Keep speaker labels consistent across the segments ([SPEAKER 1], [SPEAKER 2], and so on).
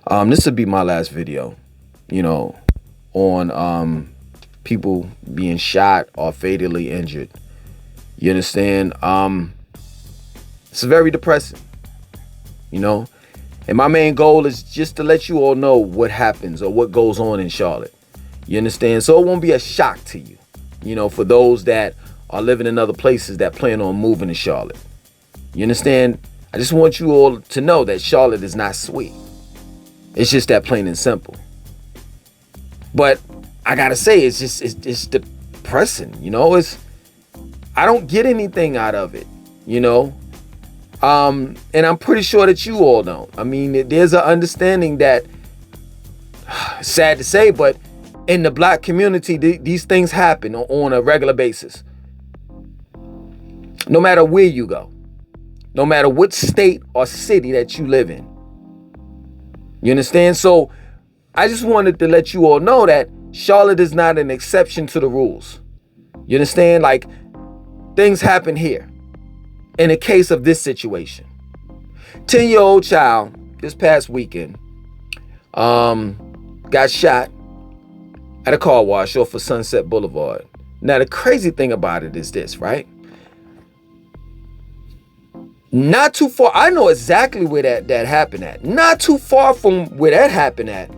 [SPEAKER 1] This would be my last video, you know, on people being shot or fatally injured. You understand? It's very depressing, you know. And my main goal is just to let you all know what happens or what goes on in Charlotte. You understand? So it won't be a shock to you, you know, for those that are living in other places that plan on moving to Charlotte. You understand? I just want you all to know that Charlotte is not sweet. It's just that plain and simple. But I gotta say, it's depressing, you know. I don't get anything out of it, you know. And I'm pretty sure that you all don't. I mean, there's an understanding that, sad to say, but in the black community, these things happen on a regular basis. No matter where you go, no matter what state or city that you live in. You understand? So I just wanted to let you all know that Charlotte is not an exception to the rules. You understand? Like, things happen here. In the case of this situation, 10-year-old child this past weekend got shot at a car wash off of Sunset Boulevard. Now, the crazy thing about it is this, right? Not too far, I know exactly where that happened at. Not too far from where that happened at.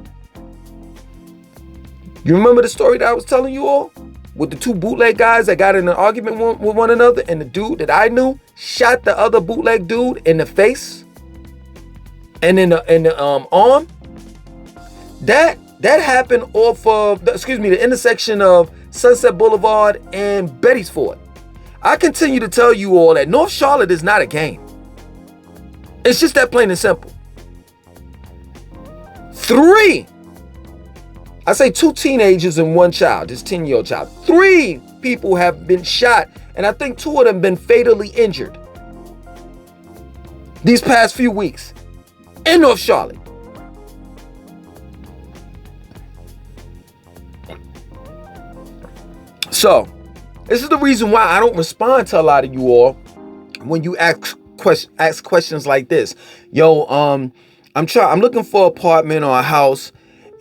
[SPEAKER 1] You remember the story that I was telling you all? With the two bootleg guys that got in an argument with one another, and the dude that I knew shot the other bootleg dude in the face and in the arm. That happened off of the intersection of Sunset Boulevard and Betty's Ford. I continue to tell you all that North Charlotte is not a game. It's just that plain and simple. Two teenagers and one child, this 10-year-old child. 3 people have been shot, and I think 2 of them been fatally injured these past few weeks in North Charlotte. So, this is the reason why I don't respond to a lot of you all when you ask questions like this. Yo, I'm looking for an apartment or a house,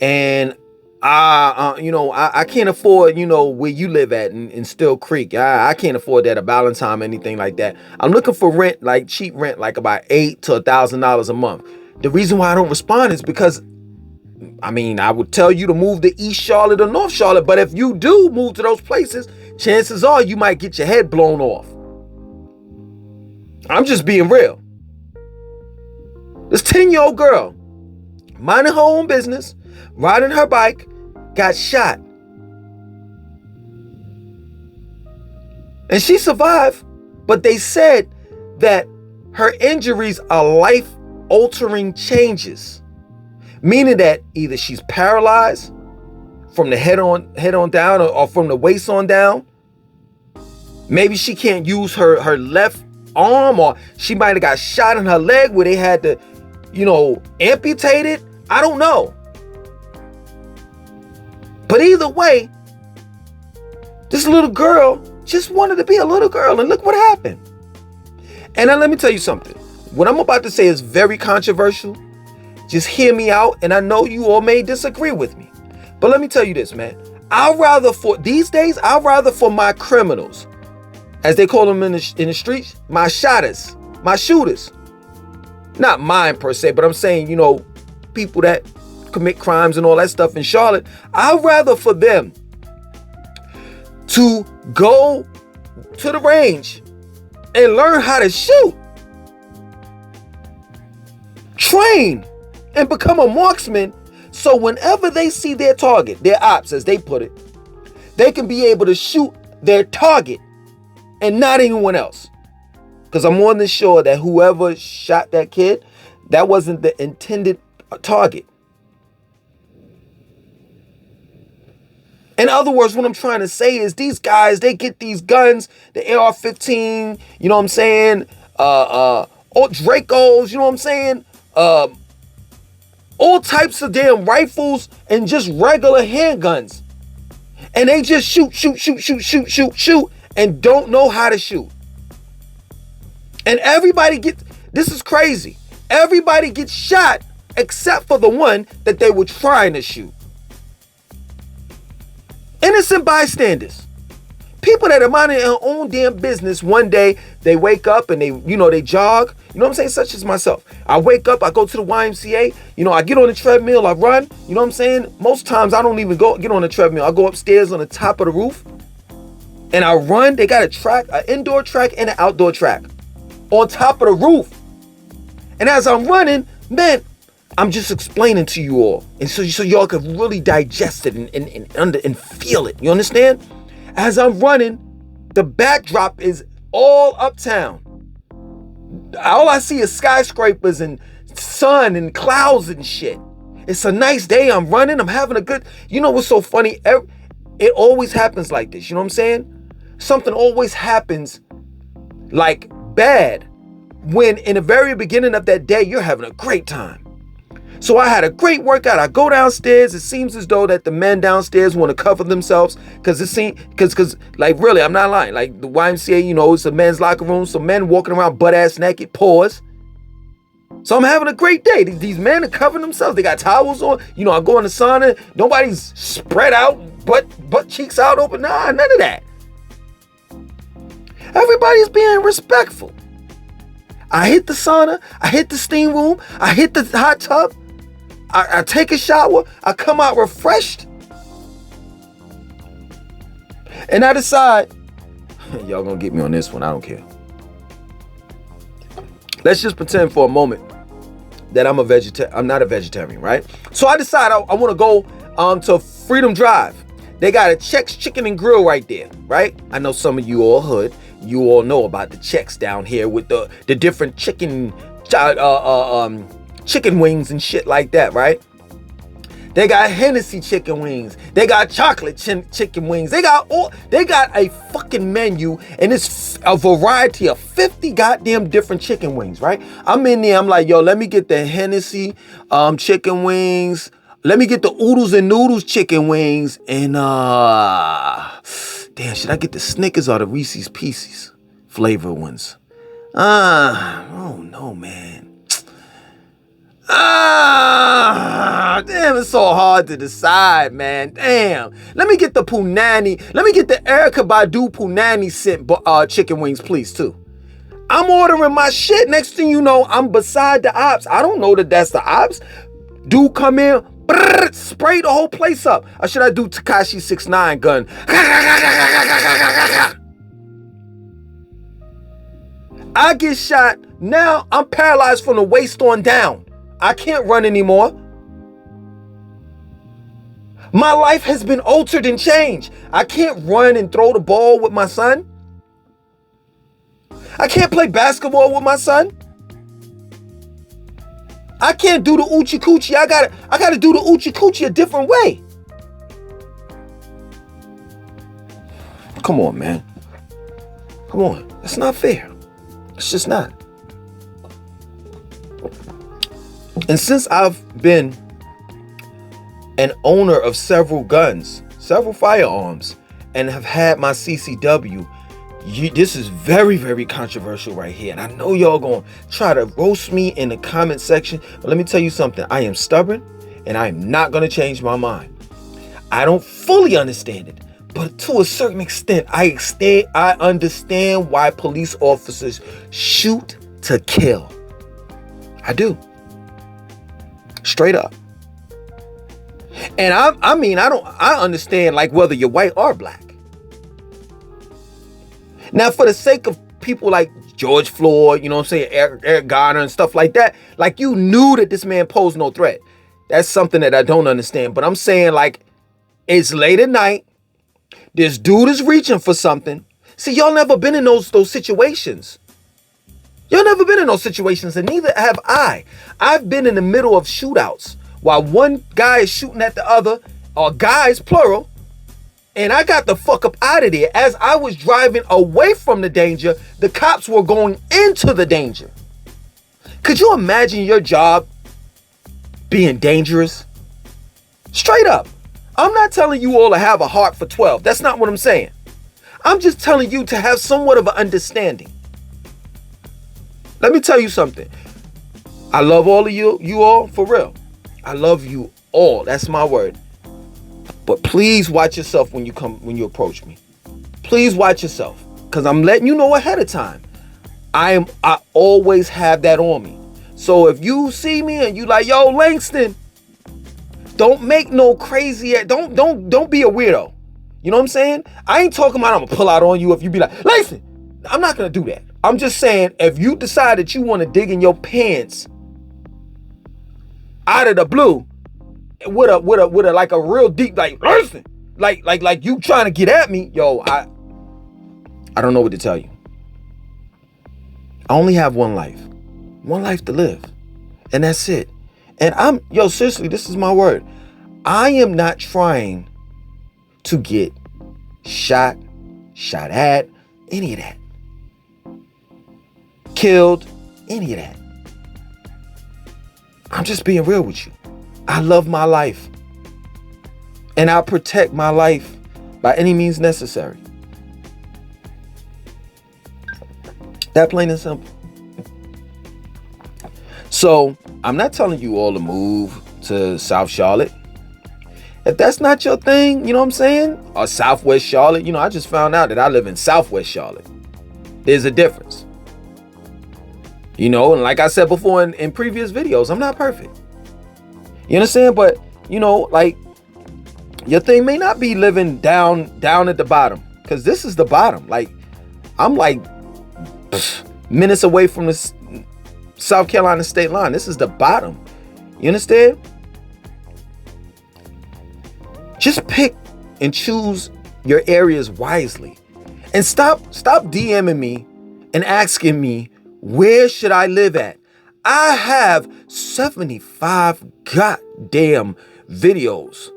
[SPEAKER 1] and I can't afford, where you live at in Still Creek. I can't afford that, a Ballantyne, anything like that. I'm looking for rent, like cheap rent, like about $800 to $1,000 a month. The reason why I don't respond is because, I would tell you to move to East Charlotte or North Charlotte, but if you do move to those places, chances are you might get your head blown off. I'm just being real. This 10-year-old girl, minding her own business, riding her bike, got shot. And she survived, but they said that her injuries are life-altering changes, meaning that either she's paralyzed from the head on down or from the waist on down. Maybe she can't use her left arm, or she might have got shot in her leg where they had to, amputate it. I don't know. But either way, this little girl just wanted to be a little girl, and look what happened. And now let me tell you something. What I'm about to say is very controversial. Just hear me out, and I know you all may disagree with me. But let me tell you this, man. These days, I'd rather for my criminals, as they call them in the streets, my shotters, my shooters. Not mine per se, but I'm saying, people that commit crimes and all that stuff in Charlotte. I'd rather for them to go to the range and learn how to shoot, train, and become a marksman, so whenever they see their target, their ops as they put it, they can be able to shoot their target and not anyone else. Because I'm more than sure that whoever shot that kid, that wasn't the intended target. In other words, what I'm trying to say is these guys, they get these guns, the AR-15, you know what I'm saying? Or Dracos, you know what I'm saying? All types of damn rifles and just regular handguns. And they just shoot, and don't know how to shoot. And this is crazy. Everybody gets shot except for the one that they were trying to shoot. Innocent bystanders. People that are minding their own damn business. One day they wake up and they jog. You know what I'm saying? Such as myself. I wake up, I go to the YMCA. I get on the treadmill, I run. You know what I'm saying? Most times I don't even get on the treadmill. I go upstairs on the top of the roof and I run. They got a track, an indoor track and an outdoor track on top of the roof. And as I'm running, man, I'm just explaining to you all. And so y'all could really digest it and feel it. You understand? As I'm running, the backdrop is all uptown. All I see is skyscrapers and sun and clouds and shit. It's a nice day. I'm running. I'm having a good... You know what's so funny? It always happens like this. You know what I'm saying? Something always happens like bad when in the very beginning of that day, you're having a great time. So I had a great workout. I go downstairs. It seems as though that the men downstairs want to cover themselves because like really, I'm not lying. Like the YMCA, it's a men's locker room. So men walking around butt ass naked, pause. So I'm having a great day. These men are covering themselves. They got towels on. I go in the sauna. Nobody's spread out, butt cheeks out open. Nah, none of that. Everybody's being respectful. I hit the sauna. I hit the steam room. I hit the hot tub. I take a shower. I come out refreshed. And I decide, y'all gonna get me on this one. I don't care. Let's just pretend for a moment that I'm not a vegetarian, right? So I decide I want to go to Freedom Drive. They got a Chex Chicken and Grill right there, right? I know some of you all hood. You all know about the Chex down here with the different chicken wings and shit like that, right? They got Hennessy chicken wings. They got chocolate chicken wings. They got a fucking menu, and it's a variety of 50 goddamn different chicken wings, right? I'm in there. I'm like, yo, let me get the Hennessy chicken wings. Let me get the Oodles and Noodles chicken wings. And damn, should I get the Snickers or the Reese's Pieces flavor ones? Oh no, man. Damn, it's so hard to decide, man. Damn. Let me get the Punani. Let me get the Erykah Badu Punani scent chicken wings, please, too. I'm ordering my shit. Next thing you know, I'm beside the ops. I don't know that that's the ops. Dude come in, spray the whole place up. Or should I do Tekashi 6ix9ine gun? I get shot. Now I'm paralyzed from the waist on down. I can't run anymore. My life has been altered and changed. I can't run and throw the ball with my son. I can't play basketball with my son. I can't do the oochie coochie. I gotta do the oochie coochie a different way. Come on, man. Come on. That's not fair. It's just not. And since I've been an owner of several guns, several firearms, and have had my CCW, this is very, very controversial right here. And I know y'all gonna try to roast me in the comment section, but let me tell you something. I am stubborn, and I am not gonna change my mind. I don't fully understand it, but to a certain extent, I understand why police officers shoot to kill. I do. Straight up. And I understand like whether you're white or black. Now, for the sake of people like George Floyd, you know what I'm saying, Eric Garner and stuff like that, like you knew that this man posed no threat. That's something that I don't understand. But I'm saying like it's late at night. This dude is reaching for something. See, y'all never been in those situations. Y'all never been in those situations, and neither have I. I've been in the middle of shootouts while one guy is shooting at the other, or guys, plural, and I got the fuck up out of there. As I was driving away from the danger, the cops were going into the danger. Could you imagine your job being dangerous? Straight up. I'm not telling you all to have a heart for 12. That's not what I'm saying. I'm just telling you to have somewhat of an understanding. Let me tell you something. I love all of you all, for real. I love you all. That's my word. But please watch yourself when you approach me. Please watch yourself. Because I'm letting you know ahead of time. I always have that on me. So if you see me and you like, yo, Langston, don't make no crazy, don't be a weirdo. You know what I'm saying? I ain't talking about I'm gonna pull out on you if you be like, Langston. I'm not gonna do that. I'm just saying, if you decide that you want to dig in your pants out of the blue with a like a real deep, like, Langston, like you trying to get at me, yo, I don't know what to tell you. I only have one life to live, and that's it. And seriously, this is my word. I am not trying to get shot at, any of that. Killed, any of that. I'm just being real with you. I love my life. And I'll protect my life by any means necessary. That plain and simple. So, I'm not telling you all to move to South Charlotte. If that's not your thing, you know what I'm saying? Or Southwest Charlotte. You know, I just found out that I live in Southwest Charlotte. There's a difference. You know, and like I said before in previous videos, I'm not perfect. You understand? But, you know, like, your thing may not be living down at the bottom. Because this is the bottom. Like, I'm like minutes away from the South Carolina state line. This is the bottom. You understand? Just pick and choose your areas wisely. And stop DMing me and asking me, where should I live at? I have 75 goddamn videos.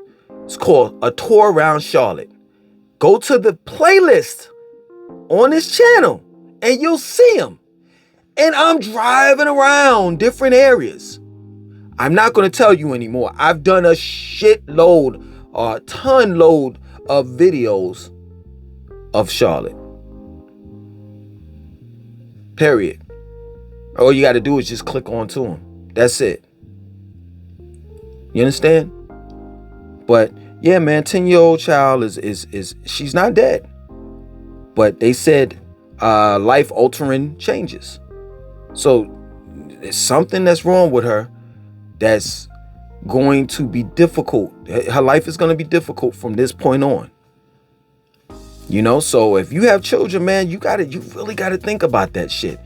[SPEAKER 1] It's called A Tour Around Charlotte. Go to the playlist on this channel and you'll see them. And I'm driving around different areas. I'm not going to tell you anymore. I've done a shitload or a ton load of videos of Charlotte. Period. All you got to do is just click on to them. That's it. You understand? But yeah, man, 10-year-old child is she's not dead. But they said life altering changes. So there's something that's wrong with her that's going to be difficult. Her life is going to be difficult from this point on. You know, so if you have children, man, you really got to think about that shit.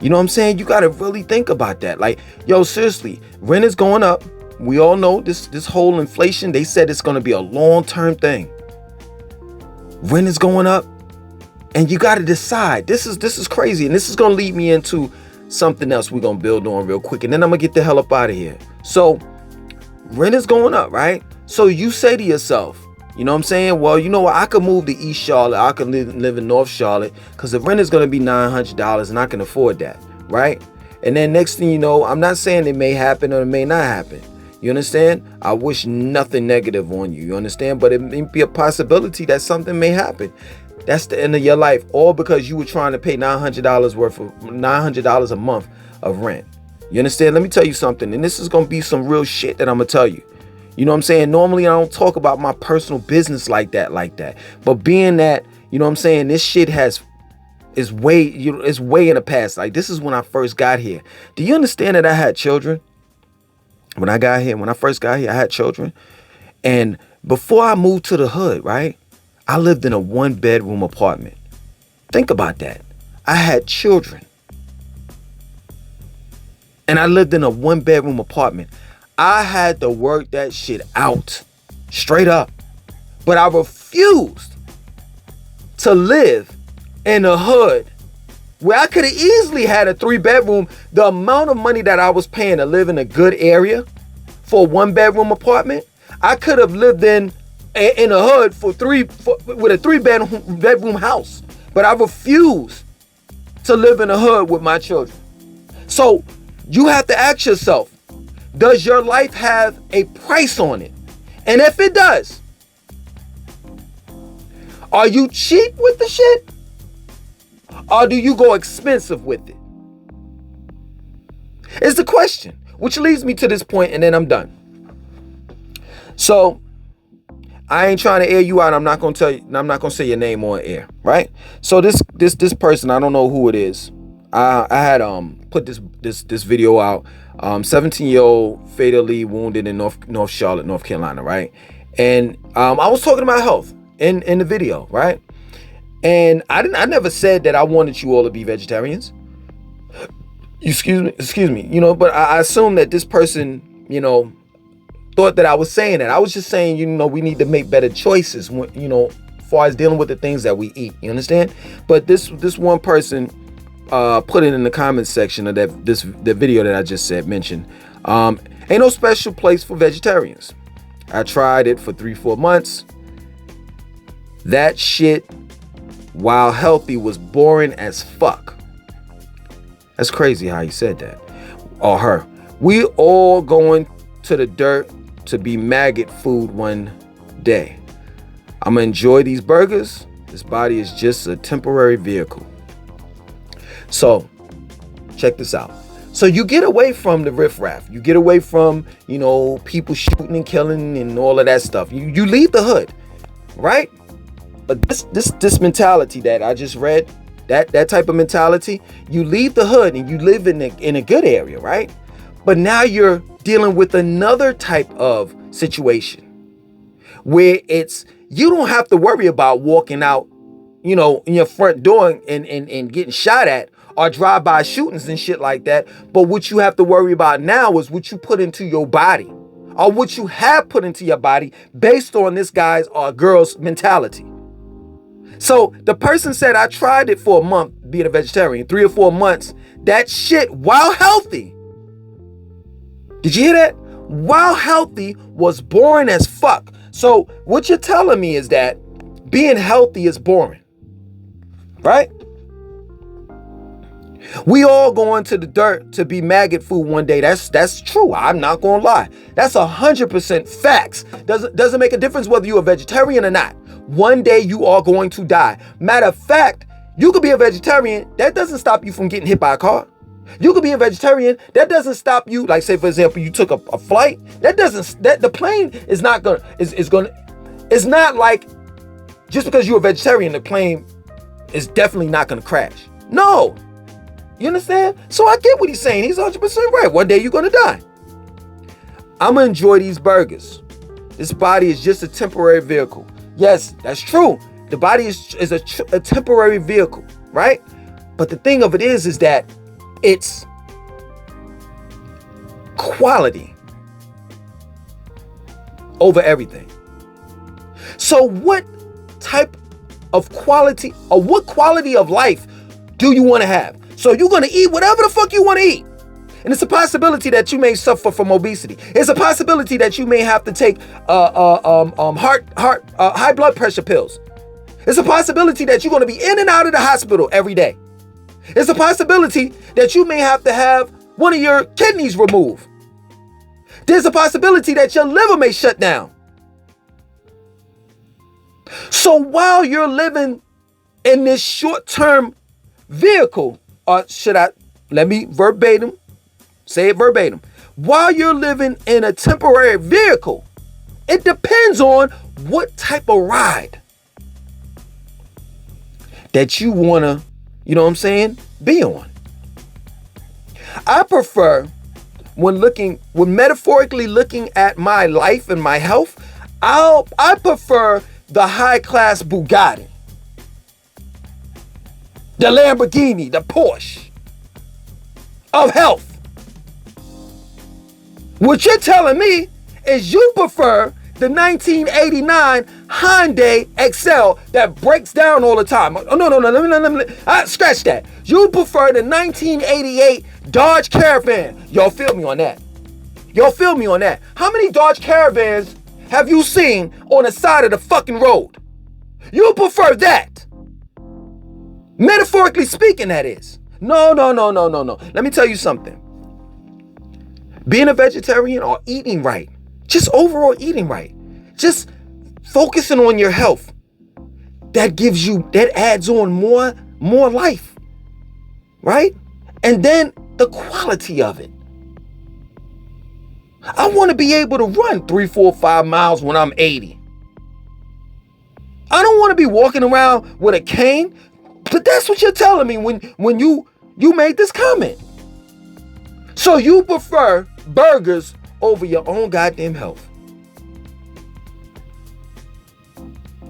[SPEAKER 1] You know what I'm saying? You got to really think about that. Like, yo, seriously, rent is going up. We all know this whole inflation, they said it's going to be a long-term thing. Rent is going up. And you got to decide. This is crazy. And this is going to lead me into something else we're going to build on real quick. And then I'm going to get the hell up out of here. So, rent is going up, right? So you say to yourself, you know what I'm saying? Well, you know what? I could move to East Charlotte. I could live in North Charlotte because the rent is going to be $900 and I can afford that, right? And then next thing you know, I'm not saying it may happen or it may not happen. You understand? I wish nothing negative on you. You understand? But it may be a possibility that something may happen. That's the end of your life. All because you were trying to pay $900 a month of rent. You understand? Let me tell you something. And this is going to be some real shit that I'm going to tell you. You know what I'm saying? Normally, I don't talk about my personal business like that. But being that, you know what I'm saying, this shit is way in the past. Like, this is when I first got here. Do you understand that I had children? When I first got here, I had children. And before I moved to the hood, right, I lived in a 1-bedroom apartment. Think about that. I had children. And I lived in a 1-bedroom apartment. I had to work that shit out. Straight up. But I refused to live in a hood where I could have easily had a 3-bedroom. The amount of money that I was paying to live in a good area for a 1-bedroom apartment, I could have lived in a hood with a 3-bedroom house. But I refused to live in a hood with my children. So you have to ask yourself, does your life have a price on it? And if it does, are you cheap with the shit? Or do you go expensive with it? Is the question, which leads me to this point, and then I'm done. So I ain't trying to air you out. I'm not gonna tell you. I'm not gonna say your name on air, right? So this person, I don't know who it is. I had put this video out. 17-year-old fatally wounded in North Charlotte, North Carolina, right? And I was talking about health in the video, right? And I never said that I wanted you all to be vegetarians. Excuse me. You know, but I assume that this person, you know, thought that I was saying that. I was just saying, you know, we need to make better choices when, you know, as far as dealing with the things that we eat. You understand? But this one person put it in the comments section of the video that I just mentioned. Ain't no special place for vegetarians. I tried it for 3-4 months. That shit, while healthy, was boring as fuck. That's crazy how he said that. Or her. We all going to the dirt to be maggot food one day. I'm gonna enjoy these burgers. This body is just a temporary vehicle. So, check this out. So you get away from the riffraff. You get away from, you know, people shooting and killing and all of that stuff. You leave the hood, right? But this mentality that I just read, that type of mentality, you leave the hood and you live in a good area, right? But now you're dealing with another type of situation where you don't have to worry about walking out, you know, in your front door and getting shot at, or drive-by shootings and shit like that. But what you have to worry about now is what you put into your body, or what you have put into your body based on this guy's or girl's mentality. So the person said, I tried it for a month being a vegetarian, 3 or 4 months. That shit, while healthy, did you hear that? While healthy, was boring as fuck. So what you're telling me is that being healthy is boring, right? We all going to the dirt to be maggot food one day. That's true. I'm not gonna lie. That's 100% facts. Doesn't make a difference whether you're a vegetarian or not. One day you are going to die. Matter of fact, you could be a vegetarian. That doesn't stop you from getting hit by a car. You could be a vegetarian. That doesn't stop you. Like, say for example, you took a flight. That the plane is not gonna it's not like just because you're a vegetarian, the plane is definitely not gonna crash. No. You understand? So I get what he's saying. He's 100% right. One day you're gonna die. I'm gonna enjoy these burgers. This body is just a temporary vehicle. Yes, that's true. The body is a temporary vehicle, right? But the thing of it is that it's quality over everything. So what type of quality, or what quality of life do you want to have? So you're going to eat whatever the fuck you want to eat. And it's a possibility that you may suffer from obesity. It's a possibility that you may have to take high blood pressure pills. It's a possibility that you're going to be in and out of the hospital every day. It's a possibility that you may have to have one of your kidneys removed. There's a possibility that your liver may shut down. So while you're living in this short-term vehicle, or let me say it verbatim. While you're living in a temporary vehicle, it depends on what type of ride that you want to, you know what I'm saying, be on. I prefer, when metaphorically looking at my life and my health, I prefer the high-class Bugatti, the Lamborghini, the Porsche of health. What you're telling me is you prefer the 1989 Hyundai Excel that breaks down all the time. Oh, no, let me scratch that. You prefer the 1988 Dodge Caravan. Y'all feel me on that? How many Dodge Caravans have you seen on the side of the fucking road? You prefer that. Metaphorically speaking, that is. No. Let me tell you something. Being a vegetarian or eating right, just overall eating right, just focusing on your health, that adds on more life, right? And then the quality of it. I want to be able to run 3, 4, 5 miles when I'm 80. I don't want to be walking around with a cane. But that's what you're telling me when you made this comment. So you prefer burgers over your own goddamn health.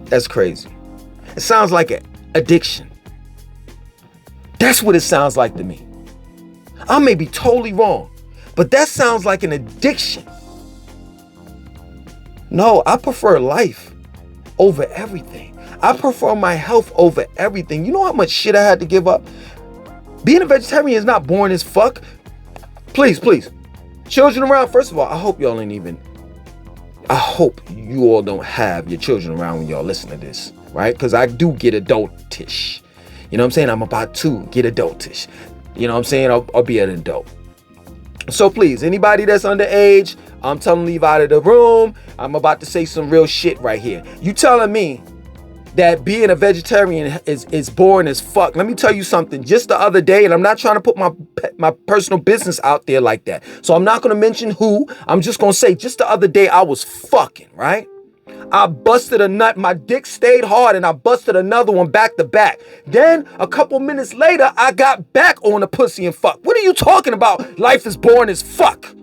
[SPEAKER 1] That's crazy. It sounds like an addiction. That's what it sounds like to me. I may be totally wrong, but that sounds like an addiction. No, I prefer life over everything. I prefer my health over everything. You know how much shit I had to give up? Being a vegetarian is not boring as fuck. Please. Children around, first of all, I hope I hope you all don't have your children around when y'all listen to this, right? Because I do get adultish. You know what I'm saying? I'm about to get adultish. You know what I'm saying? I'll be an adult. So please, anybody that's underage, I'm telling them leave out of the room. I'm about to say some real shit right here. You telling me that being a vegetarian is boring as fuck. Let me tell you something. Just the other day, and I'm not trying to put my personal business out there like that. So I'm not going to mention who. I'm just going to say just the other day I was fucking, right? I busted a nut. My dick stayed hard and I busted another one back to back. Then a couple minutes later, I got back on the pussy and fuck. What are you talking about? Life is boring as fuck.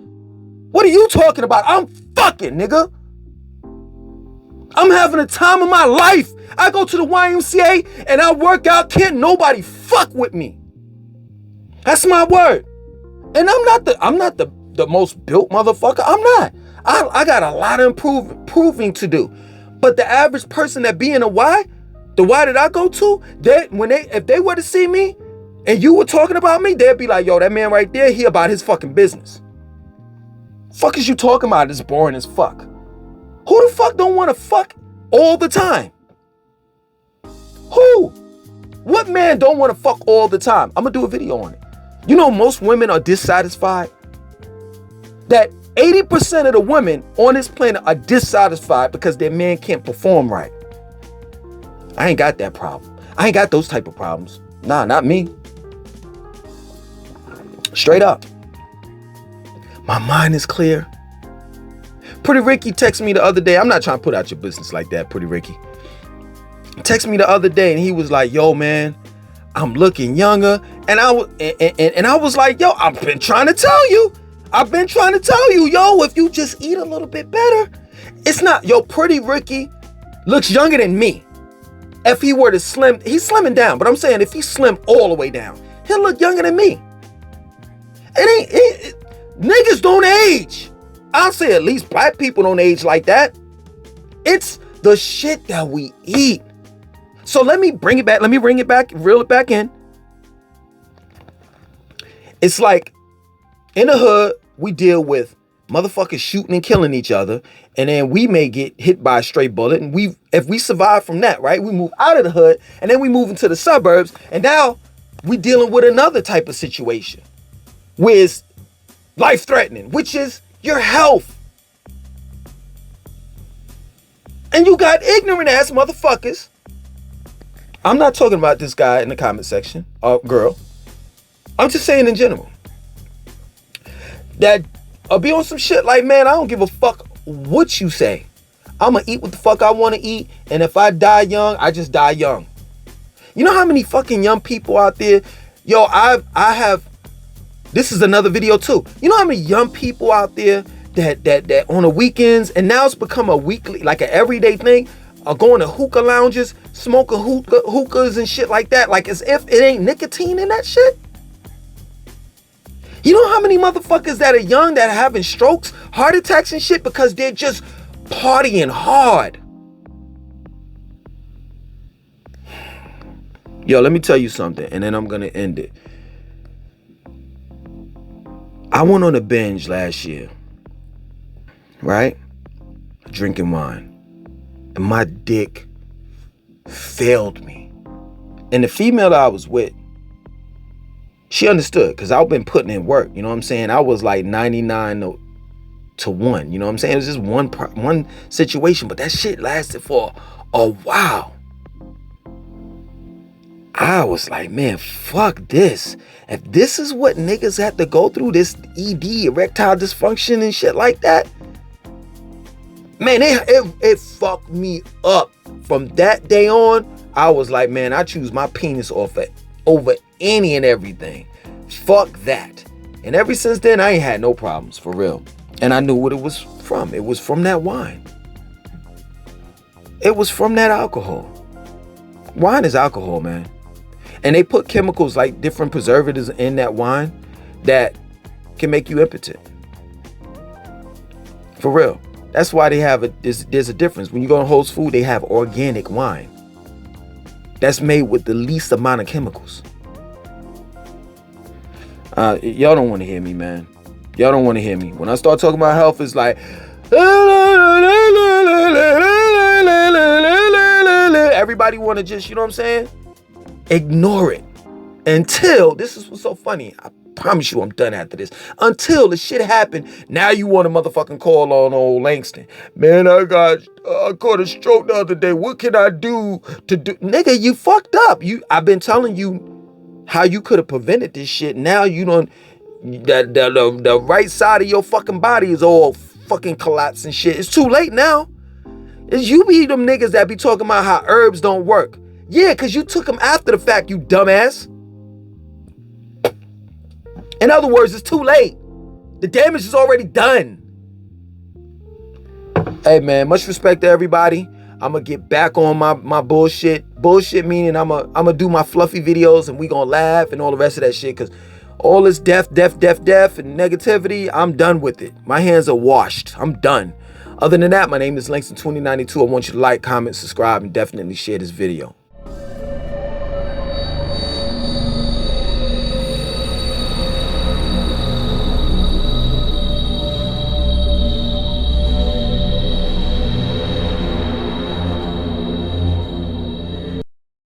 [SPEAKER 1] What are you talking about? I'm fucking, nigga. I'm having a time of my life. I go to the YMCA and I work out. Can't nobody fuck with me. That's my word. And I'm not the most built motherfucker. I'm not. I got a lot of proving to do. But the average person that be in a Y, the Y that I go to, if they were to see me and you were talking about me, they'd be like, yo, that man right there, he about his fucking business. Fuck is you talking about? It's boring as fuck. Who the fuck don't want to fuck all the time? Who? What man don't want to fuck all the time? I'm going to do a video on it. You know, most women are dissatisfied. That 80% of the women on this planet are dissatisfied because their man can't perform right. I ain't got that problem. I ain't got those type of problems. Nah, not me. Straight up. My mind is clear. Pretty Ricky texted me the other day. I'm not trying to put out your business like that, Pretty Ricky. Texted me the other day and he was like, yo, man, I'm looking younger. And I was like, yo, I've been trying to tell you. Yo, if you just eat a little bit better. It's not, yo, Pretty Ricky looks younger than me. If he were to slim, he's slimming down. But I'm saying if he slim all the way down, he'll look younger than me. Niggas don't age. I'll say at least black people don't age like that. It's the shit that we eat. So let me bring it back. Reel it back in. It's like in the hood, we deal with motherfuckers shooting and killing each other. And then we may get hit by a stray bullet. And if we survive from that, right, we move out of the hood and then we move into the suburbs. And now we dealing with another type of situation where it's life-threatening, which is your health. And you got ignorant ass motherfuckers. I'm not talking about this guy in the comment section, girl. I'm just saying in general. That be on some shit like, man, I don't give a fuck what you say. I'm gonna eat what the fuck I want to eat. And if I die young, I just die young. You know how many fucking young people out there? Yo, I have, this is another video too. You know how many young people out there that on the weekends, and now it's become a weekly, like an everyday thing, are going to hookah lounges, smoking hookahs and shit like that, like as if it ain't nicotine in that shit. You know how many motherfuckers that are young that are having strokes, heart attacks and shit because they're just partying hard? Yo, let me tell you something, and then I'm gonna end it. I went on a binge last year, right? Drinking wine. And my dick failed me. And the female that I was with, she understood because I've been putting in work. You know what I'm saying? I was like 99 to 1. You know what I'm saying? It was just one situation, but that shit lasted for a while. I was like, man, fuck this. If this is what niggas have to go through, this ED, erectile dysfunction and shit like that, man, it fucked me up. From that day on, I was like, man, I choose my penis over any and everything. Fuck that. And ever since then, I ain't had no problems, for real. And I knew what it was from. It was from that wine. It was from that alcohol. Wine is alcohol, man. And they put chemicals like different preservatives in that wine that can make you impotent. For real. That's why they have there's a difference. When you go to Whole Foods, they have organic wine. That's made with the least amount of chemicals. Y'all don't want to hear me, man. Y'all don't want to hear me. When I start talking about health, it's like everybody want to just, you know what I'm saying? Ignore it. Until, this is what's so funny. I promise you I'm done after this. Until the shit happened, now you want to motherfucking call on old Langston. Man, I caught a stroke the other day. What can I do to do? Nigga, you fucked up. I've been telling you how you could have prevented this shit. Now you don't, the right side of your fucking body is all fucking collapsing shit. It's too late now. It's you be them niggas that be talking about how herbs don't work. Yeah, because you took them after the fact, you dumbass. In other words, it's too late. The damage is already done. Hey, man, much respect to everybody. I'm going to get back on my bullshit. Bullshit meaning I'm gonna do my fluffy videos and we going to laugh and all the rest of that shit. Because all this death, and negativity, I'm done with it. My hands are washed. I'm done. Other than that, my name is Langston2092. I want you to like, comment, subscribe, and definitely share this video.